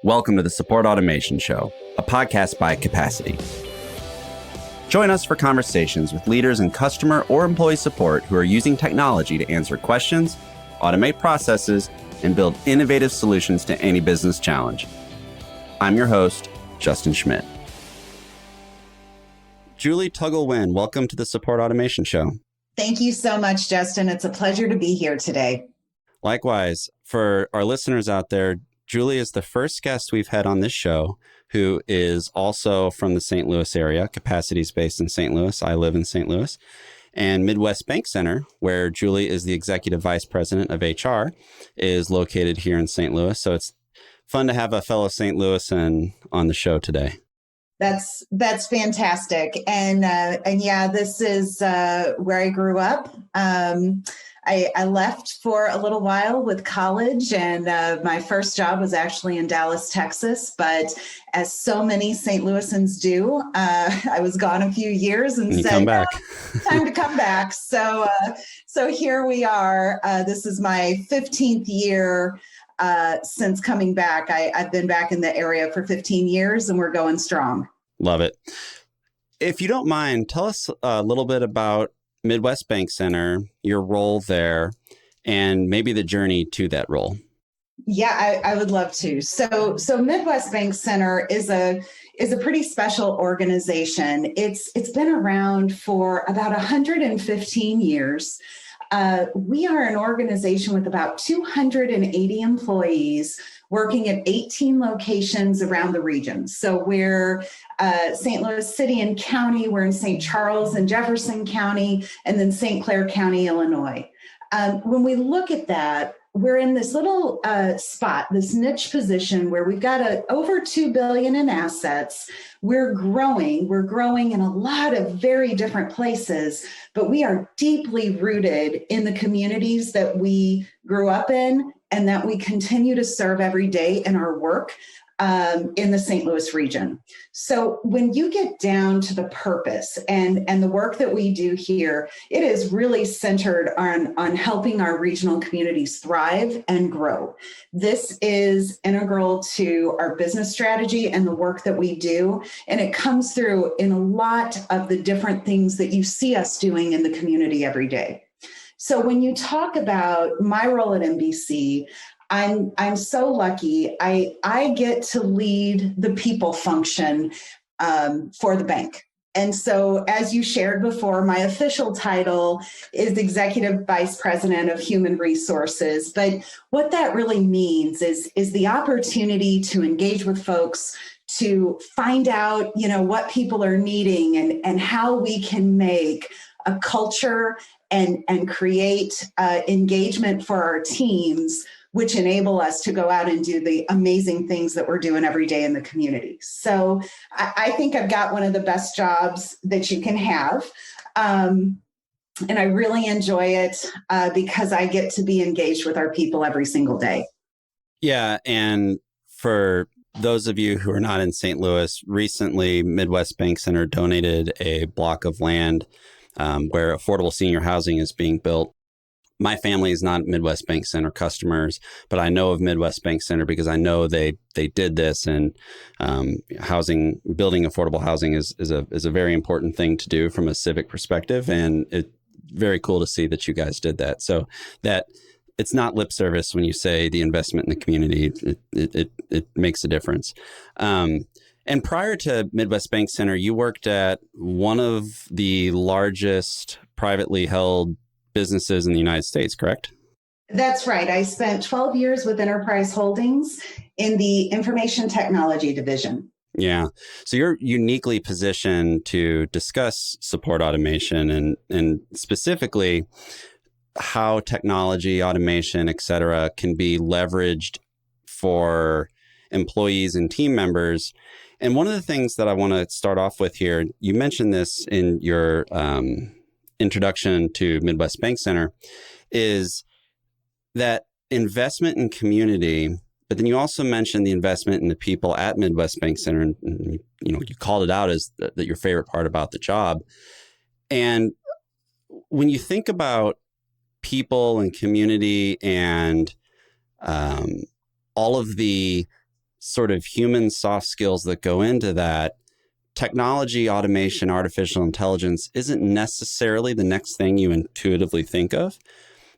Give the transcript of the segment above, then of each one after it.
Welcome to the Support Automation Show, a podcast by Capacity. Join us for conversations with leaders in customer or employee support who are using technology to answer questions, automate processes, and build innovative solutions to any business challenge. I'm your host, Justin Schmidt. Julie Tuggle-Nguyen, welcome to the Support Automation Show. Thank you so much, Justin. It's a pleasure to be here today. Likewise, for our listeners out there, Julie is the first guest we've had on this show who is also from the St. Louis area. Capacity is based in St. Louis. I live in St. Louis. And Midwest BankCentre, where Julie is the Executive Vice President of HR, is located here in St. Louis. So it's fun to have a fellow St. Louisan on the show today. That's fantastic. And yeah, this is where I grew up. I left for a little while with college, and my first job was actually in Dallas, Texas. But as so many St. Louisans do, I was gone a few years and said, come back. Time to come back. So here we are. This is my 15th year since coming back. I've been back in the area for 15 years, and we're going strong. Love it. If you don't mind, tell us a little bit about Midwest BankCentre, your role there, and maybe the journey to that role. Yeah, I would love to. So Midwest BankCentre is a pretty special organization. It's been around for about 115 years. We are an organization with about 280 employees working at 18 locations around the region. So we're St. Louis City and County, we're in St. Charles and Jefferson County, and then St. Clair County, Illinois. When we look at that, we're in this little spot, this niche position where we've got over $2 billion in assets. We're growing in a lot of very different places, but we are deeply rooted in the communities that we grew up in and that we continue to serve every day in our work in the St. Louis region. So when you get down to the purpose and the work that we do here, it is really centered on helping our regional communities thrive and grow. This is integral to our business strategy and the work that we do. And it comes through in a lot of the different things that you see us doing in the community every day. So when you talk about my role at MBC, I'm so lucky. I get to lead the people function for the bank. And so as you shared before, my official title is Executive Vice President of Human Resources. But what that really means is the opportunity to engage with folks, to find out, what people are needing and how we can make a culture and create engagement for our teams, which enable us to go out and do the amazing things that we're doing every day in the community. So I think I've got one of the best jobs that you can have. And I really enjoy it because I get to be engaged with our people every single day. Yeah. And for those of you who are not in St. Louis, recently Midwest BankCentre donated a block of land where affordable senior housing is being built. My family is not Midwest BankCentre customers, but I know of Midwest BankCentre because I know they did this, and building affordable housing is a very important thing to do from a civic perspective, and it's very cool to see that you guys did that. So that it's not lip service when you say the investment in the community; it makes a difference. And prior to Midwest BankCentre, you worked at one of the largest privately held businesses in the United States, correct? That's right. I spent 12 years with Enterprise Holdings in the information technology division. Yeah. So you're uniquely positioned to discuss support automation and specifically how technology, automation, et cetera, can be leveraged for employees and team members. And one of the things that I want to start off with here, you mentioned this in your introduction to Midwest BankCentre, is that investment in community, but then you also mentioned the investment in the people at Midwest BankCentre, and you called it out as that your favorite part about the job. And when you think about people and community and all of the sort of human soft skills that go into that, technology, automation, artificial intelligence isn't necessarily the next thing you intuitively think of.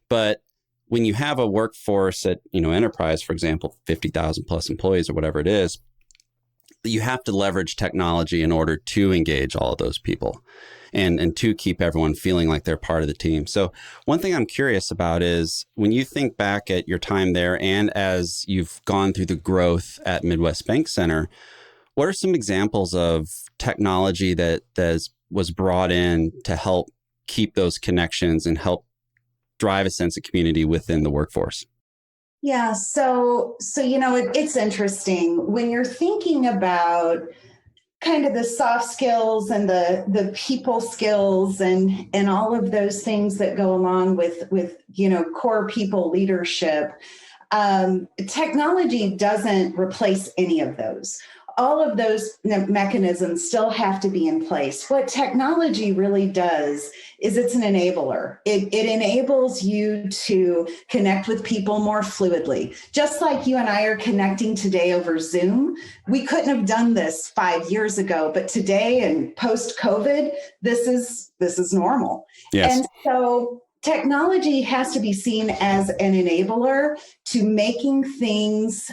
But when you have a workforce at, enterprise, for example, 50,000 plus employees or whatever it is, you have to leverage technology in order to engage all of those people and to keep everyone feeling like they're part of the team. So one thing I'm curious about is when you think back at your time there and as you've gone through the growth at Midwest BankCentre, what are some examples of technology that was brought in to help keep those connections and help drive a sense of community within the workforce? Yeah, so it's interesting when you're thinking about kind of the soft skills and the people skills and all of those things that go along with core people leadership. Technology doesn't replace any of those. All of those mechanisms still have to be in place. What technology really does is it's an enabler. It enables you to connect with people more fluidly. Just like you and I are connecting today over Zoom, we couldn't have done this 5 years ago, but today and post-COVID, this is normal. Yes. And so technology has to be seen as an enabler to making things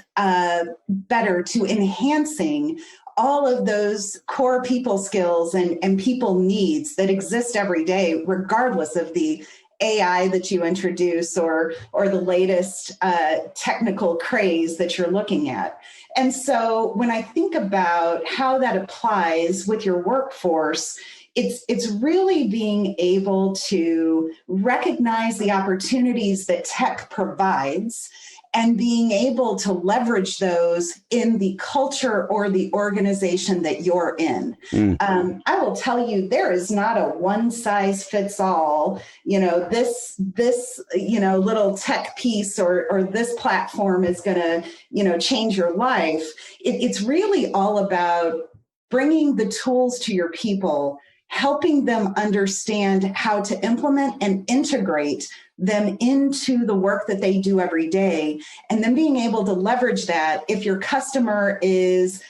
better, to enhancing all of those core people skills and people needs that exist every day, regardless of the AI that you introduce or the latest technical craze that you're looking at. And so when I think about how that applies with your workforce, it's really being able to recognize the opportunities that tech provides and being able to leverage those in the culture or the organization that you're in. I will tell you, there is not a one size fits all, this little tech piece or this platform is going to, change your life. It's really all about bringing the tools to your people, helping them understand how to implement and integrate them into the work that they do every day, and then being able to leverage that. If your customer is,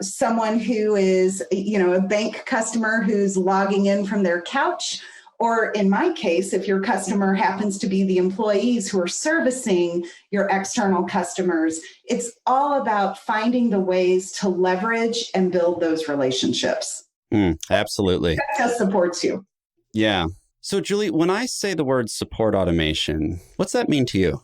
someone who is, a bank customer who's logging in from their couch, or in my case, if your customer happens to be the employees who are servicing your external customers, it's all about finding the ways to leverage and build those relationships. Absolutely. That just supports you. Yeah. So Julie, when I say the word support automation, what's that mean to you?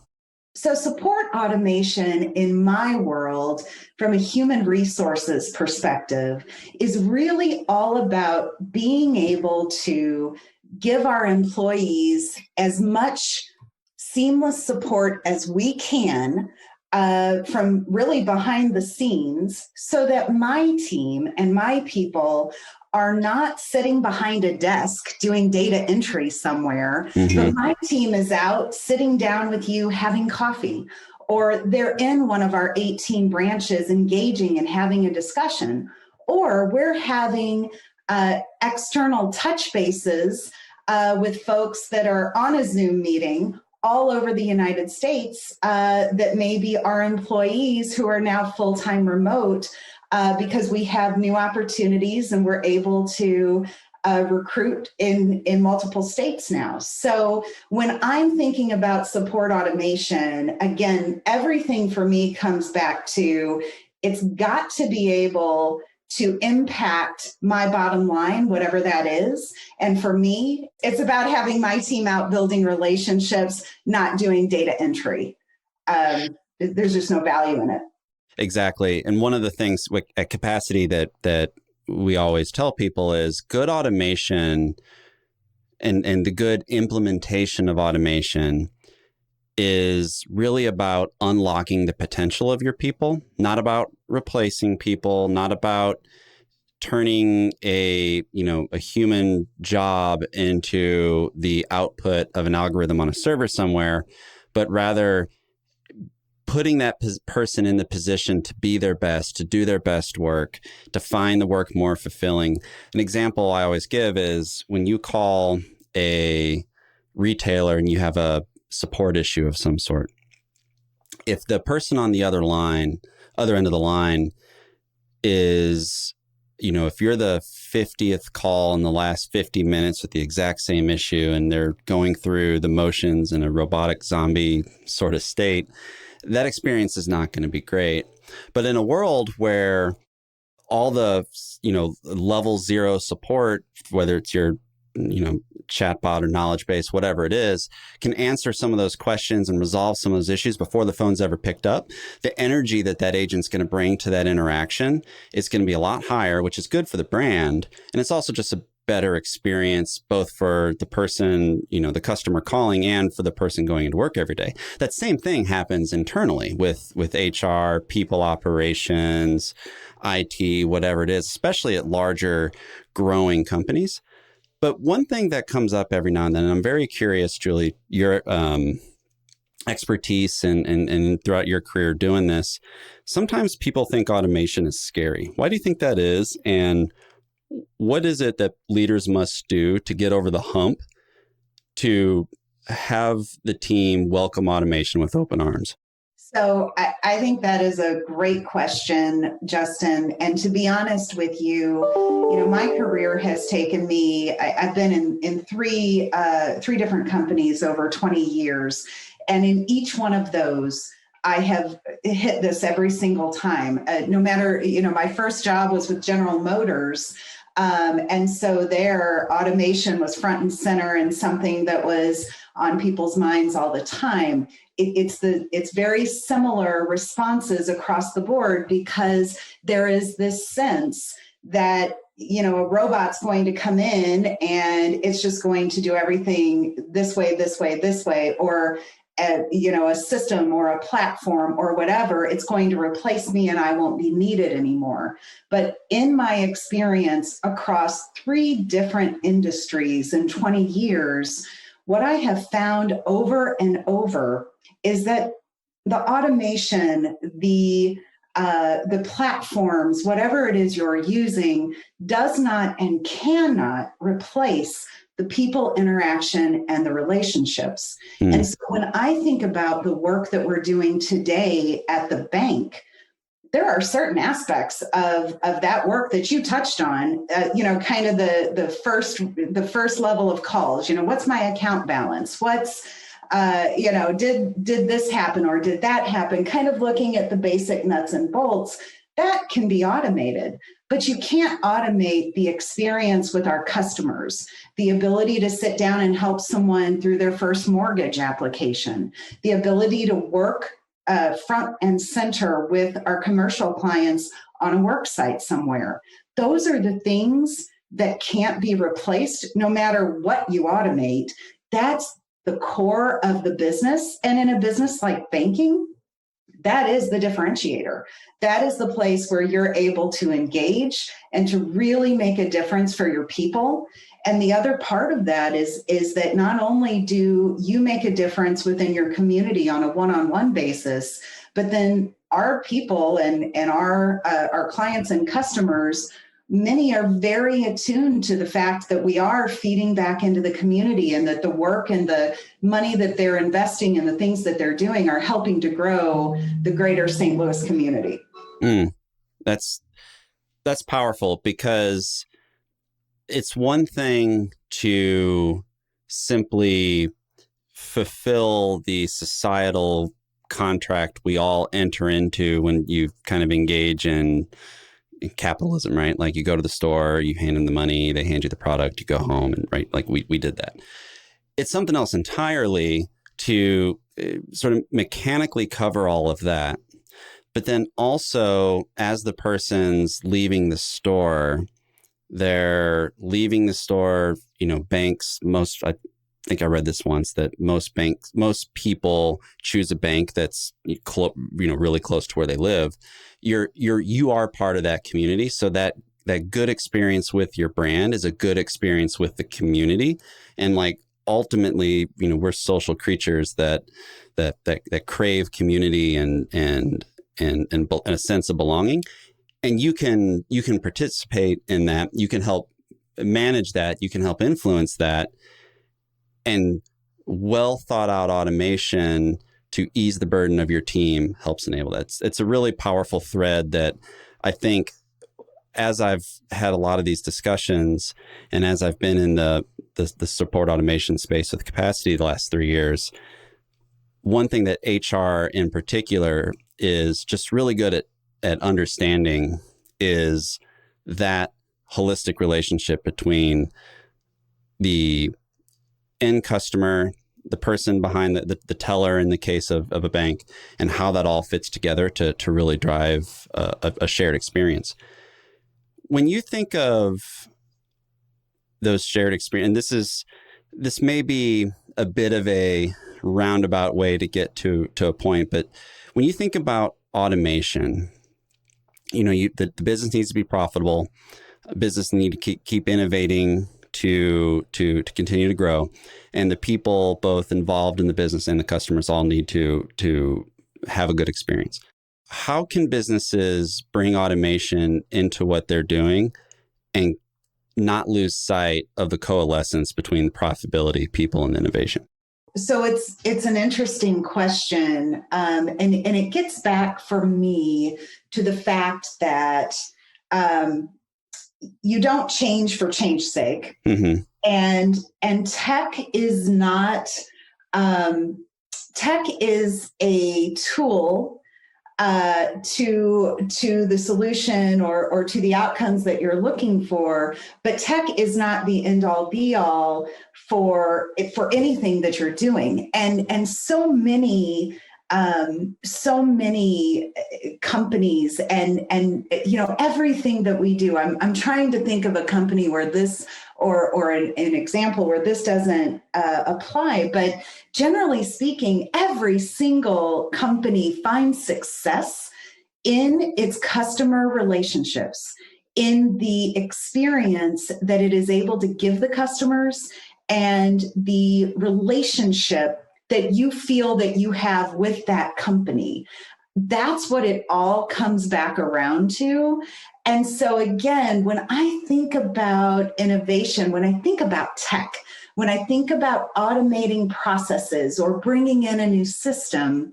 So support automation in my world, from a human resources perspective, is really all about being able to give our employees as much seamless support as we can from really behind the scenes, so that my team and my people are not sitting behind a desk doing data entry somewhere, but my team is out sitting down with you having coffee, or they're in one of our 18 branches engaging and having a discussion, or we're having external touch bases with folks that are on a Zoom meeting all over the United States that maybe are employees who are now full-time remote because we have new opportunities and we're able to recruit in multiple states now. So when I'm thinking about support automation, again, everything for me comes back to, it's got to be able to impact my bottom line, whatever that is. And for me, it's about having my team out building relationships, not doing data entry. There's just no value in it. Exactly. And one of the things at Capacity that we always tell people is good automation and the good implementation of automation is really about unlocking the potential of your people, not about replacing people, not about turning a human job into the output of an algorithm on a server somewhere, but rather putting that person in the position to be their best, to do their best work, to find the work more fulfilling. An example I always give is when you call a retailer and you have a support issue of some sort, if the person on the other end of the line is, if you're the 50th call in the last 50 minutes with the exact same issue and they're going through the motions in a robotic zombie sort of state, that experience is not going to be great. But in a world where all the, level 0 support, whether it's your, chatbot or knowledge base, whatever it is, can answer some of those questions and resolve some of those issues before the phone's ever picked up, the energy that agent's going to bring to that interaction is going to be a lot higher, which is good for the brand. And it's also just a better experience, both for the person, the customer calling, and for the person going into work every day. That same thing happens internally with HR, people operations, IT, whatever it is, especially at larger growing companies. But one thing that comes up every now and then, and I'm very curious, Julie, your expertise and throughout your career doing this, sometimes people think automation is scary. Why do you think that is? And what is it that leaders must do to get over the hump to have the team welcome automation with open arms? So I think that is a great question, Justin. And to be honest with you, my career has taken me, I've been in three different companies over 20 years. And in each one of those, I have hit this every single time. No matter, my first job was with General Motors. And so their automation was front and center and something that was on people's minds all the time. It's very similar responses across the board because there is this sense that, a robot's going to come in and it's just going to do everything this way, or a system or a platform or whatever, it's going to replace me and I won't be needed anymore. But in my experience across 3 different industries in 20 years, what I have found over and over is that the automation, the platforms, whatever it is you're using, does not and cannot replace the people interaction and the relationships. And so when I think about the work that we're doing today at the bank, there are certain aspects of that work that you touched on, kind of the first level of calls, what's my account balance? What's, did this happen or did that happen? Kind of looking at the basic nuts and bolts, that can be automated. But you can't automate the experience with our customers, the ability to sit down and help someone through their first mortgage application, the ability to work front and center with our commercial clients on a work site somewhere. Those are the things that can't be replaced no matter what you automate. That's the core of the business. And in a business like banking, that is the differentiator. That is the place where you're able to engage and to really make a difference for your people. And the other part of that is that not only do you make a difference within your community on a one-on-one basis, but then our people and our clients and customers, many are very attuned to the fact that we are feeding back into the community and that the work and the money that they're investing and the things that they're doing are helping to grow the greater St. Louis community. That's powerful, because it's one thing to simply fulfill the societal contract we all enter into when you kind of engage in capitalism, right? Like you go to the store, you hand them the money, they hand you the product, you go home, and right, like we did that. It's something else entirely to sort of mechanically cover all of that. But then also, as the person's leaving the store, they're leaving the store, banks, I think I read this once, that most people choose a bank that's really close to where they live. You are part of that community. So that good experience with your brand is a good experience with the community. And like, ultimately, we're social creatures that crave community and a sense of belonging. And you can participate in that. You can help manage that. You can help influence that. And well thought out automation to ease the burden of your team helps enable that. It's a really powerful thread that I think, as I've had a lot of these discussions and as I've been in the support automation space with capacity the last 3 years, one thing that HR in particular is just really good at understanding is that holistic relationship between the end customer, the person behind the teller in the case of a bank, and how that all fits together to really drive a shared experience. When you think of those shared experience, and this may be a bit of a roundabout way to get to a point, but when you think about automation, the business needs to be profitable. Business need to keep innovating to continue to grow, and the people both involved in the business and the customers all need to have a good experience. How can businesses bring automation into what they're doing and not lose sight of the coalescence between profitability, people, and innovation? So it's an interesting question, and it gets back for me to the fact that you don't change for change's sake, Mm-hmm. and tech is not tech is a tool to the solution or to the outcomes that you're looking for, but tech is not the end all be all for anything that you're doing. And so many companies and everything that we do. I'm trying to think of a company where this or an example where this doesn't apply, but generally speaking, every single company finds success in its customer relationships, in the experience that it is able to give the customers and the relationship that you feel that you have with that company. That's what it all comes back around to. And so again, when I think about innovation, when I think about tech, when I think about automating processes or bringing in a new system,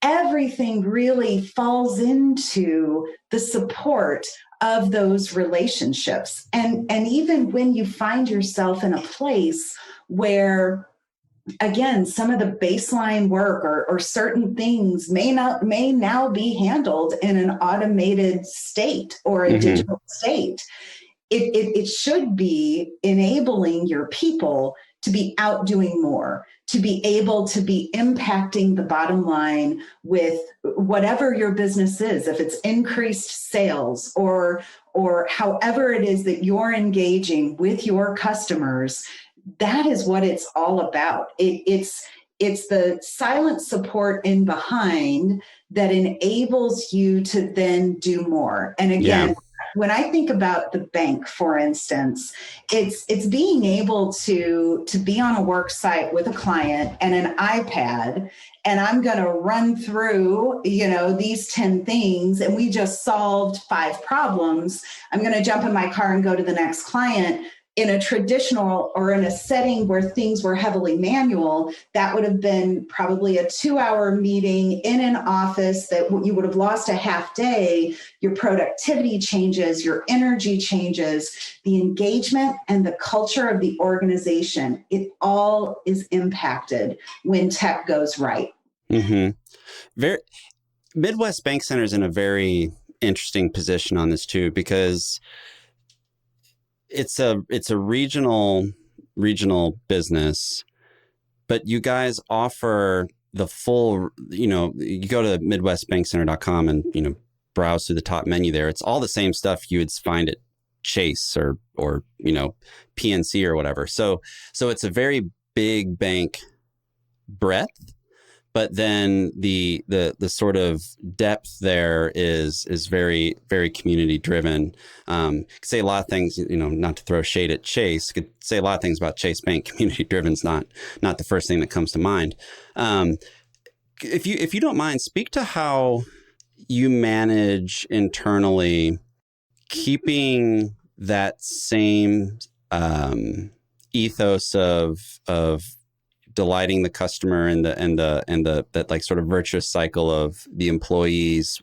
everything really falls into the support of those relationships. And even when you find yourself in a place where, again, some of the baseline work or certain things may now be handled in an automated state or a digital state, it should be enabling your people to be out doing more, to be able to be impacting the bottom line with whatever your business is, if it's increased sales or however it is that you're engaging with your customers. That is what it's all about. It's the silent support in behind that enables you to then do more. And again, when I think about the bank, for instance, it's being able to be on a work site with a client and an iPad, and I'm going to run through, these 10 things, and we just solved 5 problems. I'm going to jump in my car and go to the next client. In a traditional or in a setting where things were heavily manual, that would have been probably a 2-hour meeting in an office that you would have lost a half day. Your productivity changes, your energy changes, the engagement and the culture of the organization. It all is impacted when tech goes right. Mm-hmm. Midwest BankCentre is in a very interesting position on this too, because it's a regional business, but you guys offer the full, you go to midwestbankcentre.com and, browse through the top menu there. It's all the same stuff you would find at Chase or PNC or whatever. So it's a very big bank breadth, but then the sort of depth there is very, very community driven. Could say a lot of things, not to throw shade at Chase. Could say a lot of things about Chase Bank. Community driven is not the first thing that comes to mind. If you don't mind, speak to how you manage internally keeping that same ethos of delighting the customer and the that like sort of virtuous cycle of the employees,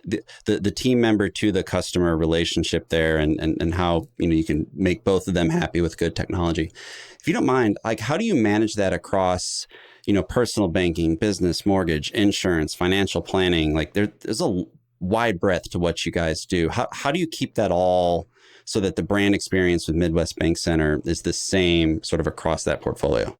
the team member to the customer relationship there, and how, you can make both of them happy with good technology. If you don't mind, like, how do you manage that across, personal banking, business, mortgage, insurance, financial planning? Like there's a wide breadth to what you guys do. How do you keep that all so that the brand experience with Midwest BankCentre is the same sort of across that portfolio?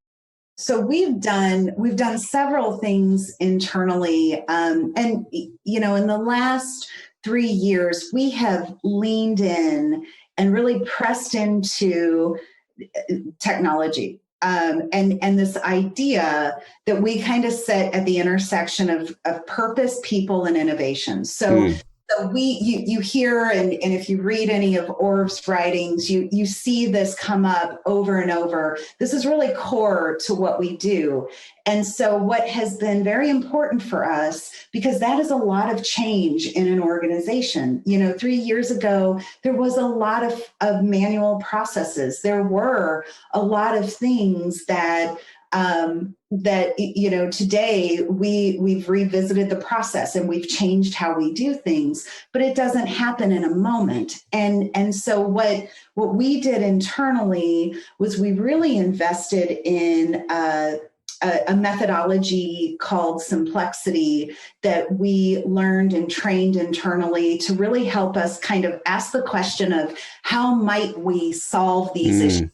So we've done several things internally, and in the last 3 years, we have leaned in and really pressed into technology, and this idea that we kind of sit at the intersection of purpose, people, and innovation. So you hear, and if you read any of Orv's writings, you see this come up over and over. This is really core to what we do. And so what has been very important for us, because that is a lot of change in an organization. 3 years ago, there was a lot of manual processes. There were a lot of things that today we've revisited the process and we've changed how we do things, but it doesn't happen in a moment. And so what we did internally was we really invested in a methodology called Simplexity that we learned and trained internally to really help us kind of ask the question of how might we solve these issues.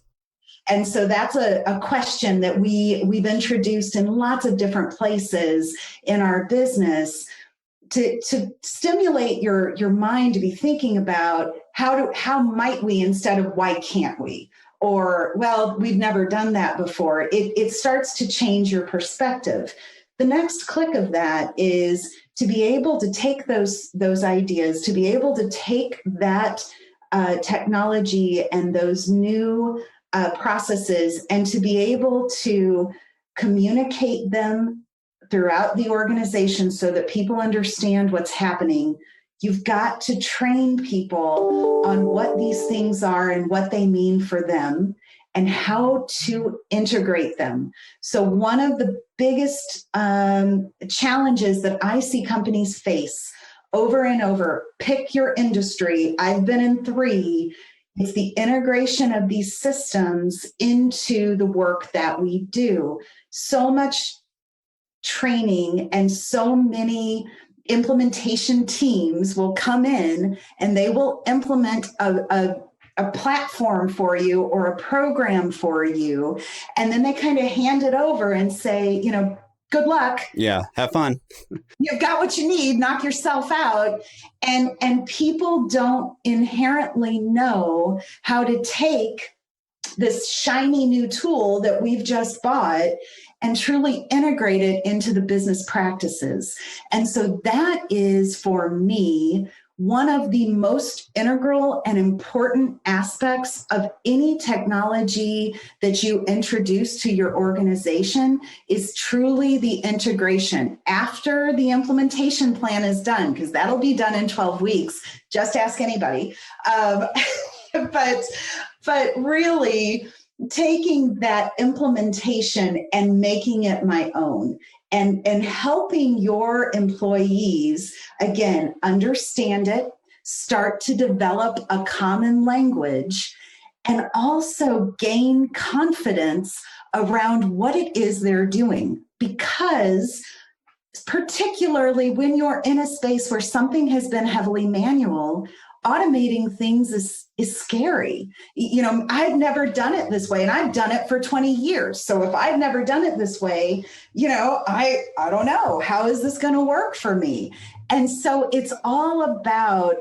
And so that's a question that we've introduced in lots of different places in our business to stimulate your mind to be thinking about how might we instead of why can't we? Or, well, we've never done that before. It starts to change your perspective. The next click of that is to be able to take those ideas, to be able to take that technology and those new processes, and to be able to communicate them throughout the organization so that people understand what's happening. You've got to train people on what these things are and what they mean for them and how to integrate them. So one of the biggest challenges that I see companies face over and over, pick your industry, I've been in 3, it's the integration of these systems into the work that we do. So much training and so many implementation teams will come in and they will implement a platform for you or a program for you. And then they kind of hand it over and say, good luck. Yeah, have fun. You've got what you need, knock yourself out. And people don't inherently know how to take this shiny new tool that we've just bought and truly integrate it into the business practices. And so that is, for me, one of the most integral and important aspects of any technology that you introduce to your organization is truly the integration after the implementation plan is done, because that'll be done in 12 weeks. Just ask anybody. But really taking that implementation and making it my own. And helping your employees, again, understand it, start to develop a common language, and also gain confidence around what it is they're doing. Because particularly when you're in a space where something has been heavily manual, automating things is scary. I've never done it this way, and I've done it for 20 years. So if I've never done it this way, I don't know, how is this going to work for me? And so it's all about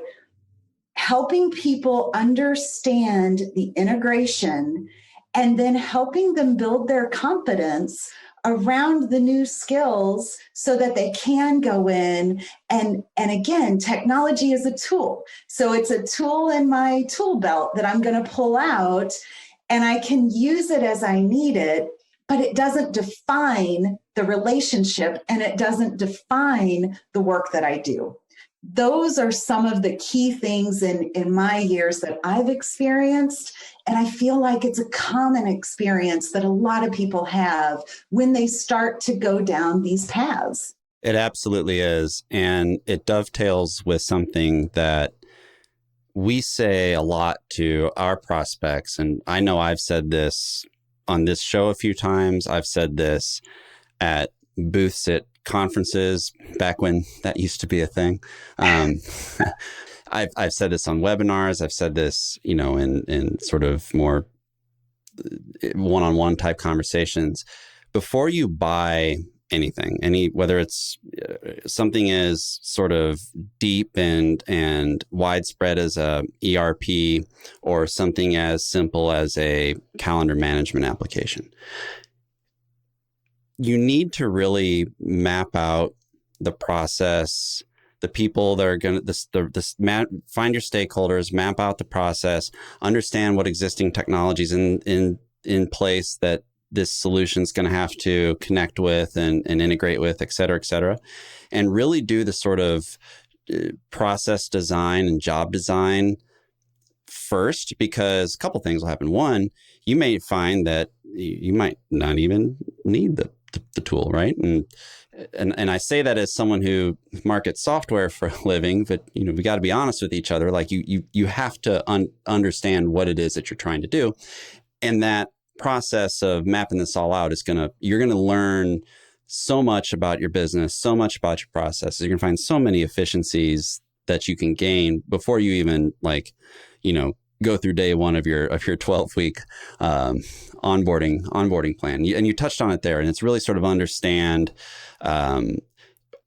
helping people understand the integration and then helping them build their confidence around the new skills so that they can go in and again, technology is a tool. So it's a tool in my tool belt that I'm going to pull out, and I can use it as I need it, but it doesn't define the relationship and it doesn't define the work that I do. Those are some of the key things in my years that I've experienced. And I feel like it's a common experience that a lot of people have when they start to go down these paths. It absolutely is. And it dovetails with something that we say a lot to our prospects. And I know I've said this on this show a few times. I've said this at booths at conferences back when that used to be a thing. I've said this on webinars. I've said this, in sort of more one-on-one type conversations. Before you buy anything, whether it's something as sort of deep and widespread as a ERP or something as simple as a calendar management application, you need to really map out the process, the people that are going to find your stakeholders, map out the process, understand what existing technologies in place that this solution is going to have to connect with and integrate with, et cetera, and really do the sort of process design and job design first, because a couple things will happen. One, you may find that you might not even need the tool, right? And I say that as someone who markets software for a living, but we got to be honest with each other. Like you have to understand what it is that you're trying to do, and that process of mapping this all out you're going to learn so much about your business, so much about your processes. You're going to find so many efficiencies that you can gain before you even go through day one of your 12-week onboarding plan. And you touched on it there, and it's really sort of understand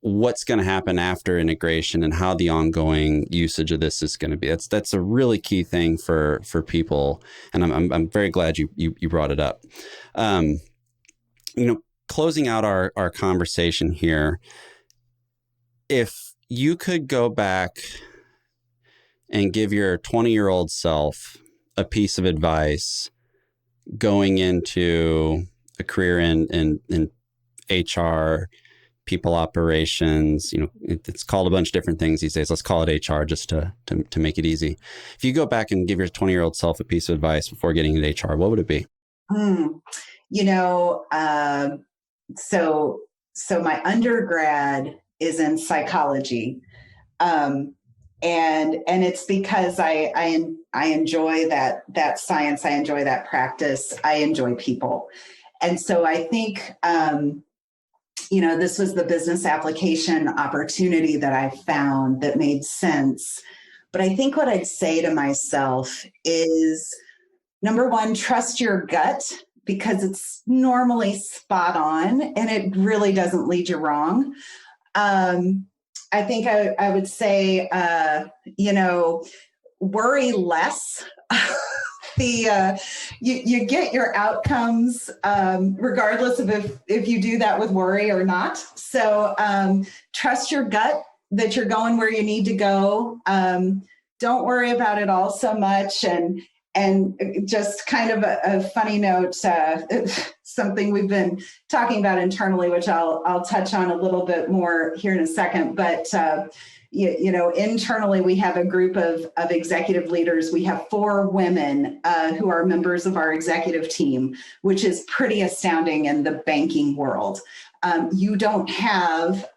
what's going to happen after integration and how the ongoing usage of this is going to be. That's a really key thing for people, and I'm very glad you brought it up. Closing out our conversation here, if you could go back and give your 20-year-old self a piece of advice going into a career in HR, people operations, it's called a bunch of different things these days. Let's call it HR just to make it easy. If you go back and give your 20-year-old self a piece of advice before getting into HR, what would it be? So my undergrad is in psychology. And it's because I enjoy that science. I enjoy that practice. I enjoy people. And so I think, this was the business application opportunity that I found that made sense. But I think what I'd say to myself is, number one, trust your gut, because it's normally spot on and it really doesn't lead you wrong. I think I would say, worry less. You get your outcomes regardless of if you do that with worry or not. So trust your gut that you're going where you need to go. Don't worry about it all so much. And just kind of a funny note, something we've been talking about internally, which I'll touch on a little bit more here in a second. But internally, we have a group of executive leaders. We have 4 women who are members of our executive team, which is pretty astounding in the banking world. You don't have,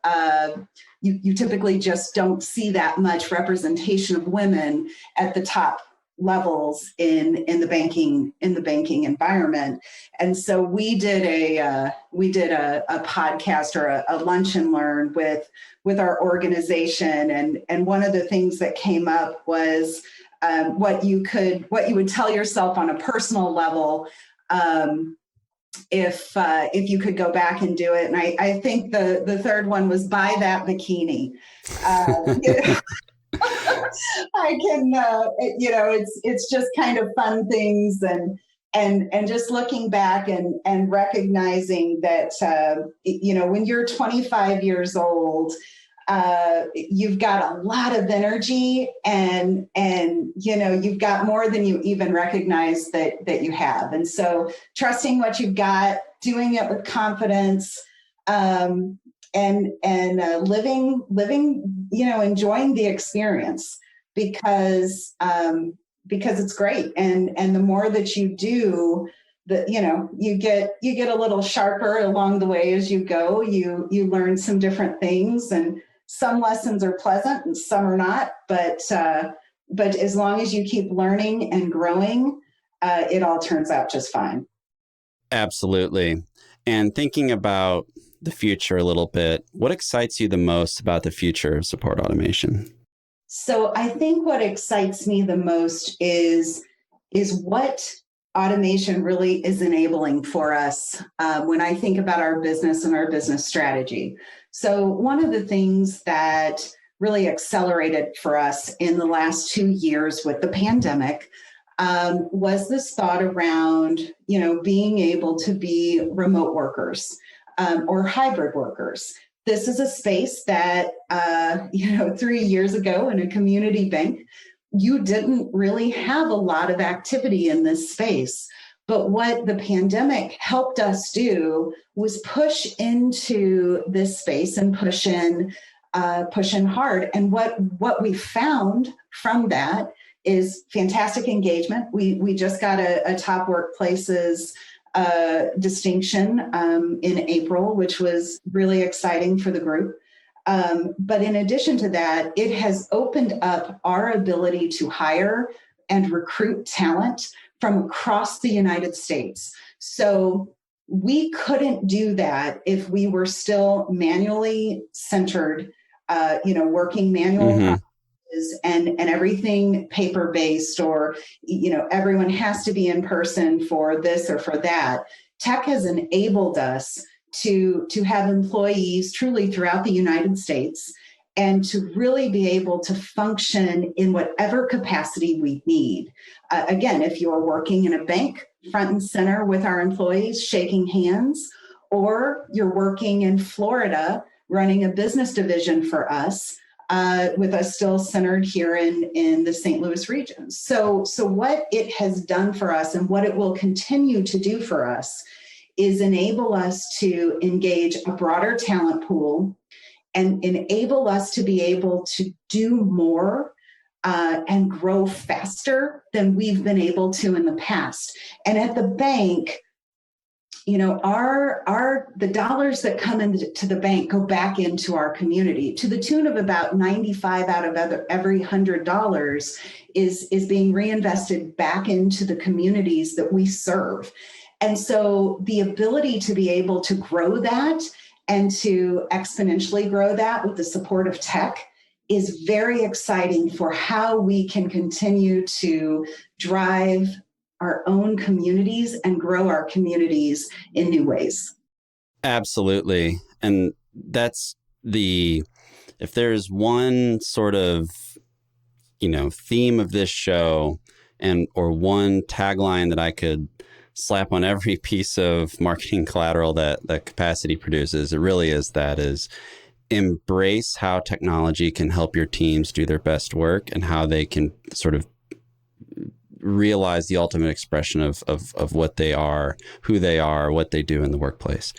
you typically just don't see that much representation of women at the top levels in the banking environment. And so we did a podcast or a lunch and learn with our organization, and one of the things that came up was what you would tell yourself on a personal level if you could go back and do it. And I think the third one was buy that bikini. I can, it's just kind of fun things and just looking back and recognizing that, when you're 25 years old, you've got a lot of energy and you've got more than you even recognize that you have. And so trusting what you've got, doing it with confidence, and living, enjoying the experience, because because it's great. And the more that you do, you get a little sharper along the way as you go. You learn some different things, and some lessons are pleasant and some are not. But as long as you keep learning and growing, it all turns out just fine. Absolutely. And thinking about the future a little bit, what excites you the most about the future of support automation? So I think what excites me the most is what automation really is enabling for us when I think about our business and our business strategy. So one of the things that really accelerated for us in the last 2 years with the pandemic was this thought around, being able to be remote workers or hybrid workers. This is a space that, 3 years ago in a community bank, you didn't really have a lot of activity in this space. But what the pandemic helped us do was push into this space and push in hard. And what we found from that is fantastic engagement. We just got a top workplaces distinction in April, which was really exciting for the group. But in addition to that, it has opened up our ability to hire and recruit talent from across the United States. So we couldn't do that if we were still manually centered, working manual processes and everything paper-based, or, everyone has to be in person for this or for that. Tech has enabled us to have employees truly throughout the United States and to really be able to function in whatever capacity we need. Again, if you're working in a bank, front and center with our employees, shaking hands, or you're working in Florida, running a business division for us, with us still centered here in the St. Louis region. So what it has done for us and what it will continue to do for us is enable us to engage a broader talent pool and enable us to be able to do more and grow faster than we've been able to in the past. And at the bank, the dollars that come into the bank go back into our community to the tune of about 95 out of every $100 is being reinvested back into the communities that we serve. And so the ability to be able to grow that and to exponentially grow that with the support of tech is very exciting for how we can continue to drive our own communities and grow our communities in new ways. Absolutely. And that's if there's one sort of, theme of this show or one tagline that I could slap on every piece of marketing collateral that Capacity produces, it really is embrace how technology can help your teams do their best work and how they can sort of realize the ultimate expression of what they are, who they are, what they do in the workplace.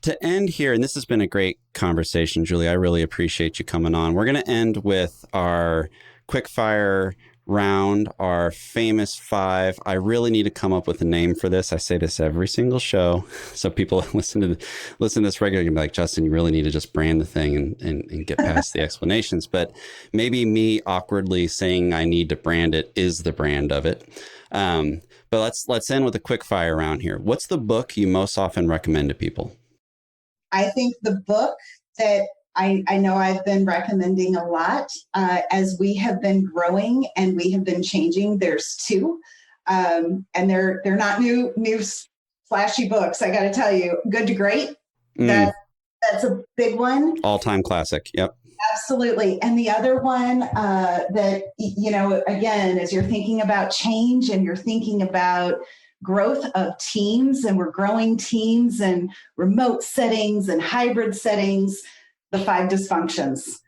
To end here, and this has been a great conversation, Julie, I really appreciate you coming on. We're going to end with our quickfire round, our famous 5. I really need to come up with a name for this. I say this every single show. So people listen to this regularly and be like, Justin, you really need to just brand the thing and get past the explanations. But maybe me awkwardly saying I need to brand it is the brand of it. But let's end with a quick fire round here. What's the book you most often recommend to people? I think the book that I know I've been recommending a lot as we have been growing and we have been changing. There's 2, and they're not new flashy books. I got to tell you, Good to Great. That's a big one. All-time classic. Yep. Absolutely. And the other one that again, as you're thinking about change and you're thinking about growth of teams, and we're growing teams and remote settings and hybrid settings, The 5 Dysfunctions.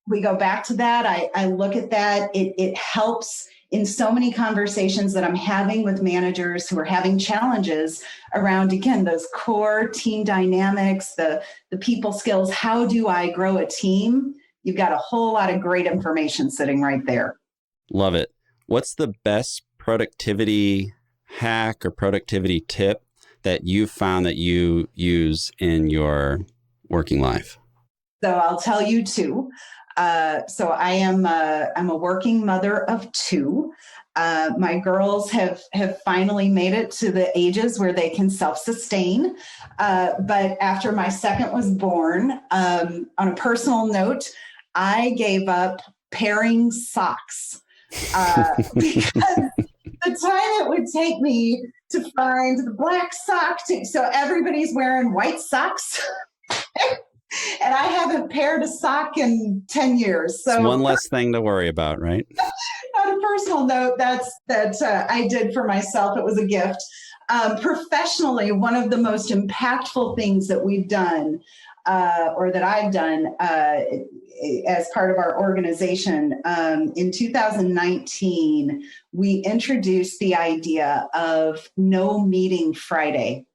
We go back to that. I look at that. It helps in so many conversations that I'm having with managers who are having challenges around, again, those core team dynamics, the people skills. How do I grow a team? You've got a whole lot of great information sitting right there. Love it. What's the best productivity hack or productivity tip that you've found that you use in your working life? So I'll tell you two. So I'm a working mother of two. My girls have finally made it to the ages where they can self-sustain. But after my second was born, on a personal note, I gave up pairing socks because the time it would take me to find the black sock. So everybody's wearing white socks. And I haven't paired a sock in 10 years. So it's one less thing to worry about, right? on a personal note, that I did for myself. It was a gift. Professionally, one of the most impactful things that we've done, or that I've done as part of our organization, in 2019, we introduced the idea of No Meeting Friday.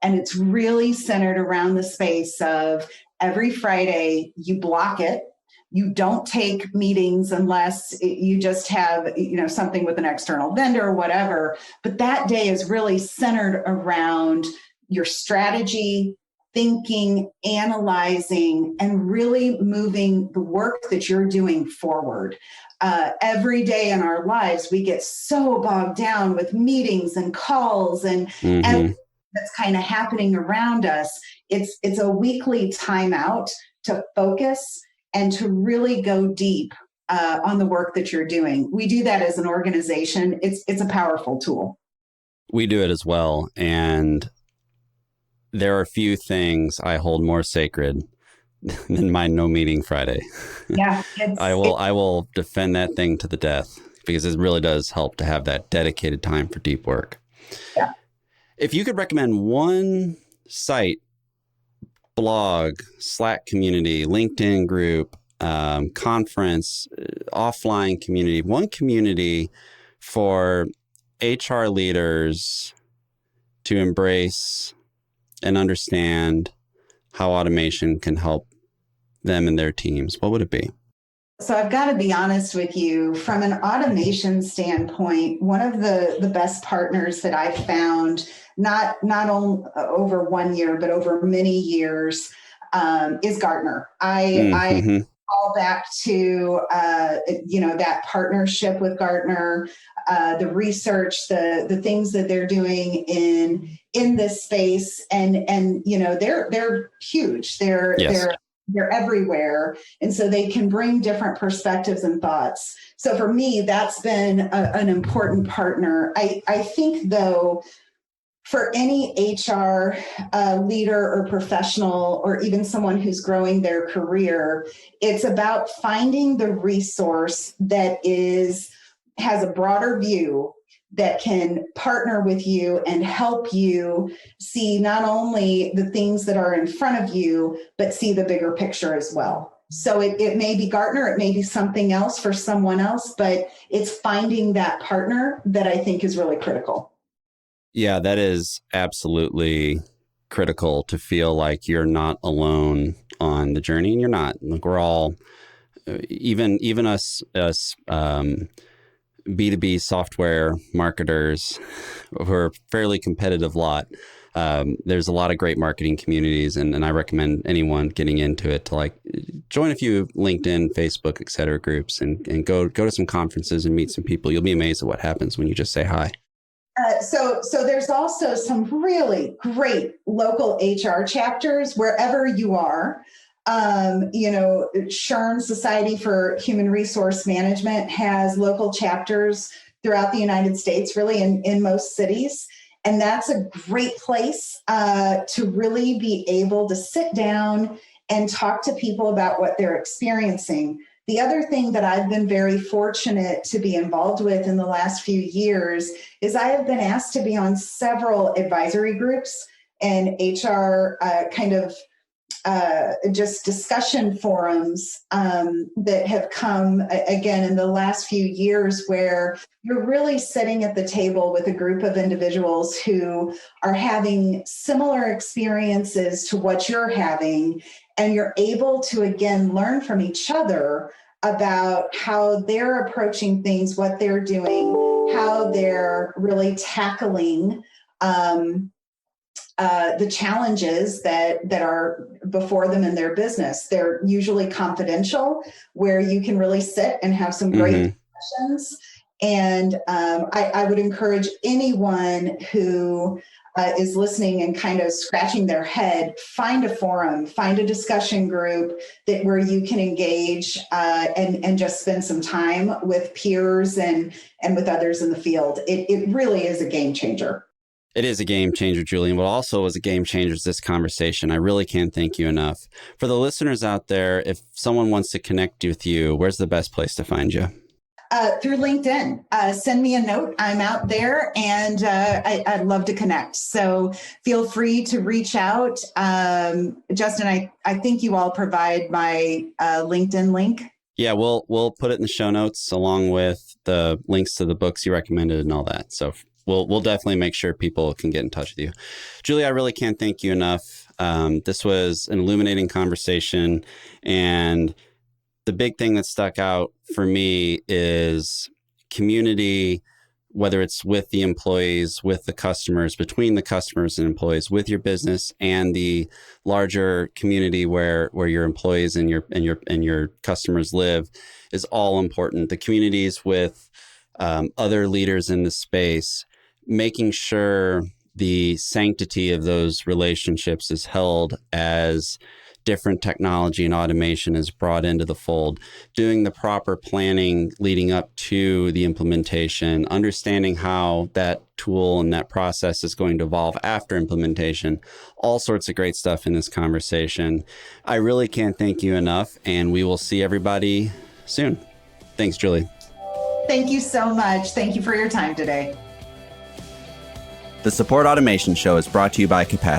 And it's really centered around the space of every Friday, you block it. You don't take meetings unless you just have, something with an external vendor or whatever. But that day is really centered around your strategy, thinking, analyzing, and really moving the work that you're doing forward. Every day in our lives, we get so bogged down with meetings and calls and that's kind of happening around us. It's a weekly timeout to focus and to really go deep on the work that you're doing. We do that as an organization. It's a powerful tool. We do it as well. And there are a few things I hold more sacred than my No Meeting Friday. Yeah. I will defend that thing to the death because it really does help to have that dedicated time for deep work. Yeah. If you could recommend one site, blog, Slack community, LinkedIn group, conference, offline community, one community for HR leaders to embrace and understand how automation can help them and their teams, what would it be? So I've got to be honest with you, from an automation standpoint, one of the best partners that I've found, not only over 1 year, but over many years, is Gartner. I call back to, that partnership with Gartner, the research, the things that they're doing in this space. And they're huge. They're everywhere. And so they can bring different perspectives and thoughts. So for me, that's been an important partner. I think, though, for any HR leader or professional, or even someone who's growing their career, it's about finding the resource that has a broader view, that can partner with you and help you see not only the things that are in front of you, but see the bigger picture as well. So it may be Gartner, it may be something else for someone else, but it's finding that partner that I think is really critical. Yeah, that is absolutely critical, to feel like you're not alone on the journey, and you're not. Like, we're all, even us B2B software marketers, we're a fairly competitive lot. There's a lot of great marketing communities, and I recommend anyone getting into it to join a few LinkedIn, Facebook, et cetera groups, and go to some conferences and meet some people. You'll be amazed at what happens when you just say hi. So there's also some really great local HR chapters wherever you are. SHRM, Society for Human Resource Management, has local chapters throughout the United States, really in most cities. And that's a great place to really be able to sit down and talk to people about what they're experiencing. The other thing that I've been very fortunate to be involved with in the last few years is I have been asked to be on several advisory groups and HR just discussion forums that have come again in the last few years, where you're really sitting at the table with a group of individuals who are having similar experiences to what you're having, and you're able to again learn from each other about how they're approaching things, what they're doing, how they're really tackling the challenges that are before them in their business. They're usually confidential, where you can really sit and have some great discussions. And I would encourage anyone who is listening and kind of scratching their head, find a forum, find a discussion group where you can engage and just spend some time with peers and with others in the field. It really is a game changer. It is a game changer, Julie. And what also was a game changer is this conversation. I really can't thank you enough. For the listeners out there, if someone wants to connect with you, where's the best place to find you? Through LinkedIn. Send me a note. I'm out there, and I'd love to connect. So feel free to reach out. Justin, I think you all provide my LinkedIn link. Yeah, we'll put it in the show notes along with the links to the books you recommended and all that. So we'll definitely make sure people can get in touch with you. Julie, I really can't thank you enough. This was an illuminating conversation, and the big thing that stuck out for me is community, whether it's with the employees, with the customers, between the customers and employees, with your business and the larger community where your employees and your customers live is all important. The communities with other leaders in the space, making sure the sanctity of those relationships is held as different technology and automation is brought into the fold, doing the proper planning leading up to the implementation, understanding how that tool and that process is going to evolve after implementation, all sorts of great stuff in this conversation. I really can't thank you enough, and we will see everybody soon. Thanks, Julie. Thank you so much. Thank you for your time today. The Support Automation Show is brought to you by Capacity.